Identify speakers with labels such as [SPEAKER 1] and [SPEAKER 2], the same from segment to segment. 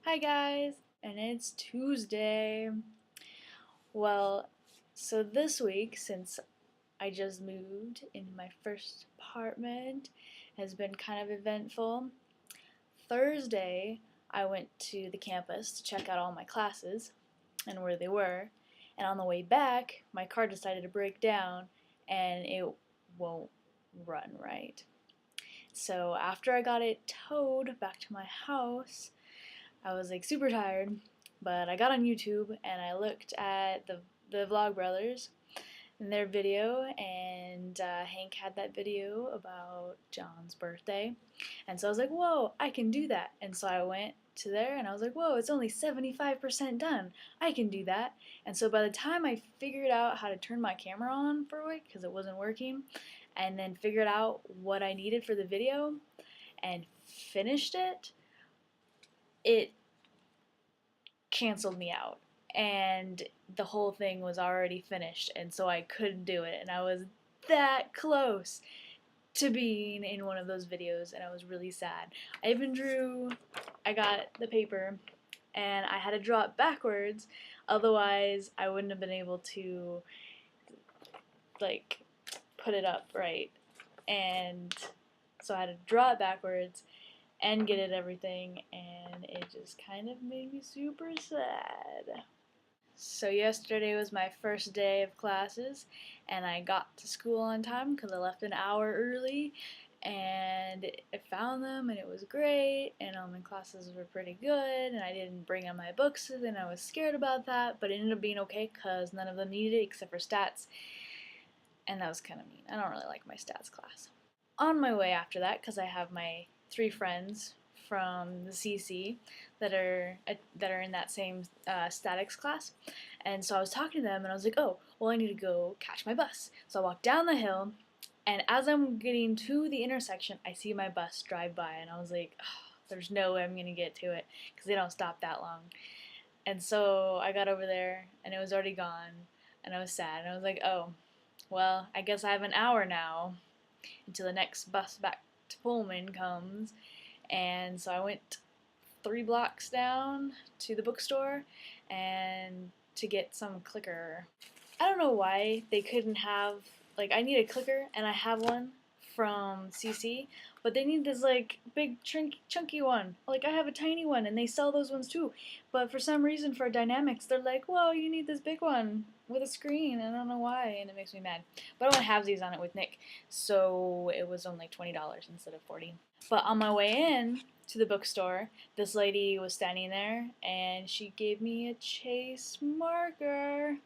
[SPEAKER 1] Hi guys, and it's Tuesday. Well, so this week, since I just moved into my first apartment, has been kind of eventful. Thursday, I went to the campus to check out all my classes and where they were, and on the way back, my car decided to break down and it won't run right. So after I got it towed back to my house, I was like super tired, but I got on YouTube and I looked at the Vlogbrothers and their video, and Hank had that video about John's birthday, and so I was like, whoa, I can do that. And so I went to there and I was like, whoa, it's only 75% done. I can do that. And so by the time I figured out how to turn my camera on for a week because it wasn't working, and then figured out what I needed for the video and finished it, it canceled me out, and the whole thing was already finished, and so I couldn't do it, and I was that close to being in one of those videos, and I was really sad. I got the paper and I had to draw it backwards, otherwise I wouldn't have been able to like put it up right, and so I had to draw it backwards and get it everything, and it just kind of made me super sad. So yesterday was my first day of classes, and I got to school on time because I left an hour early, and I found them, and it was great, and all my classes were pretty good, and I didn't bring in my books, and I was scared about that, but it ended up being okay because none of them needed it except for stats, and that was kind of mean. I don't really like my stats class. On my way after that, because I have my three friends from the CC that are in that same statics class, and so I was talking to them, and I was like, oh, well, I need to go catch my bus. So I walked down the hill, and as I'm getting to the intersection, I see my bus drive by, and I was like, oh, there's no way I'm gonna get to it because they don't stop that long. And so I got over there, and it was already gone, and I was sad, and I was like, oh, well, I guess I have an hour now until the next bus back to Pullman comes. And so I went 3 blocks down to the bookstore and to get some clicker. I don't know why they couldn't have, like, I need a clicker and I have one from CC, but they need this like big chunky one. Like I have a tiny one and they sell those ones too. But for some reason for Dynamics they're like, "Whoa, you need this big one with a screen." I don't know why, and it makes me mad. But I want to have these on it with Nick. So it was only $20 instead of 40. But on my way in to the bookstore, this lady was standing there and she gave me a Chase marker.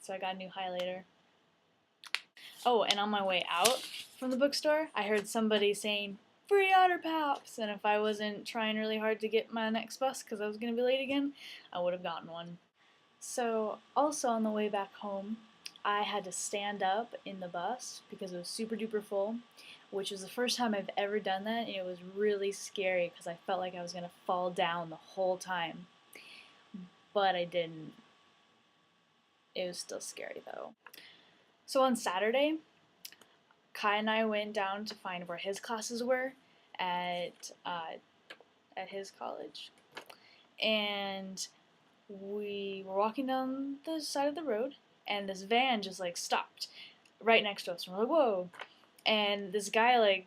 [SPEAKER 1] So I got a new highlighter. Oh, and on my way out from the bookstore, I heard somebody saying, free Otter Pops! And if I wasn't trying really hard to get my next bus because I was going to be late again, I would have gotten one. So, also on the way back home, I had to stand up in the bus because it was super duper full, which was the first time I've ever done that, and it was really scary because I felt like I was going to fall down the whole time. But I didn't. It was still scary though. So on Saturday, Kai and I went down to find where his classes were at his college, and we were walking down the side of the road, and this van just like stopped right next to us, and we're like, whoa! And this guy like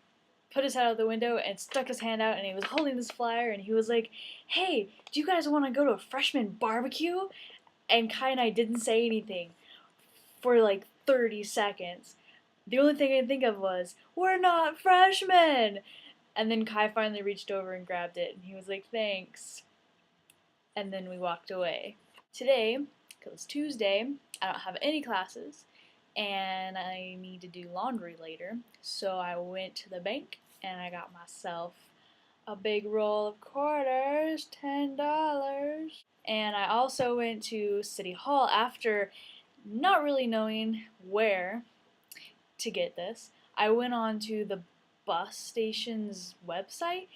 [SPEAKER 1] put his head out the window and stuck his hand out, and he was holding this flyer, and he was like, "Hey, do you guys want to go to a freshman barbecue?" And Kai and I didn't say anything for like 30 seconds. The only thing I could think of was, we're not freshmen! And then Kai finally reached over and grabbed it, and he was like, thanks. And then we walked away. Today, because it's Tuesday, I don't have any classes, and I need to do laundry later, so I went to the bank and I got myself a big roll of quarters, $10. And I also went to City Hall after not really knowing where to get this. I went on to the bus station's website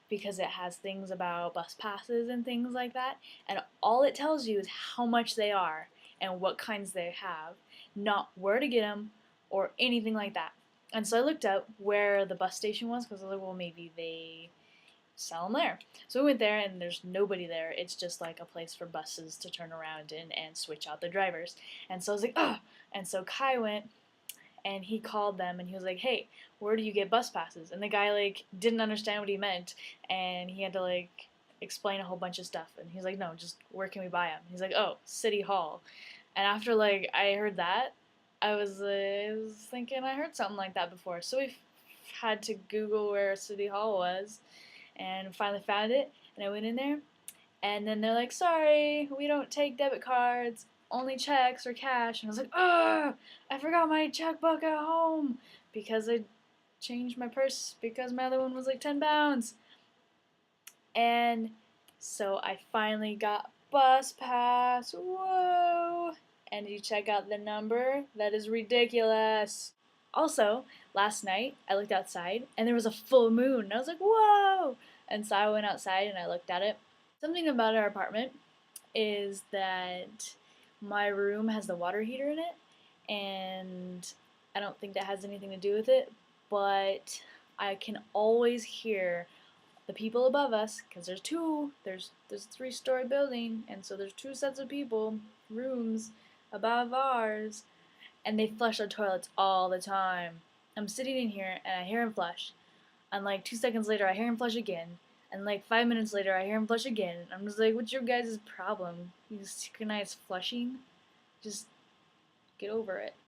[SPEAKER 1] because it has things about bus passes and things like that, and all it tells you is how much they are and what kinds they have, not where to get them or anything like that. And so I looked up where the bus station was because I was like, well, maybe they sell them there. So we went there, and there's nobody there. It's just like a place for buses to turn around in and switch out the drivers. And so I was like, oh. And so Kai went, and he called them, and he was like, hey, where do you get bus passes? And the guy like didn't understand what he meant, and he had to like explain a whole bunch of stuff. And he's like, no, just where can we buy them? He's like, oh, City Hall. And after like I heard that, I was thinking I heard something like that before. So we had to Google where City Hall was, and finally found it. And I went in there, and then they're like, sorry, we don't take debit cards, only checks or cash. And I was like, oh, I forgot my checkbook at home because I changed my purse because my other one was like 10 pounds. And so I finally got bus pass. Whoa! And you check out the number? That is ridiculous. Also, last night I looked outside and there was a full moon. And I was like, whoa! And so I went outside and I looked at it. Something about our apartment is that my room has the water heater in it, and I don't think that has anything to do with it, but I can always hear the people above us, because there's a 3-story building, and so there's 2 sets of people, rooms above ours, and they flush our toilets all the time. I'm sitting in here and I hear him flush, and like 2 seconds later I hear him flush again, and like 5 minutes later I hear him flush again. I'm just like, what's your guys' problem? You synchronize flushing? Just get over it.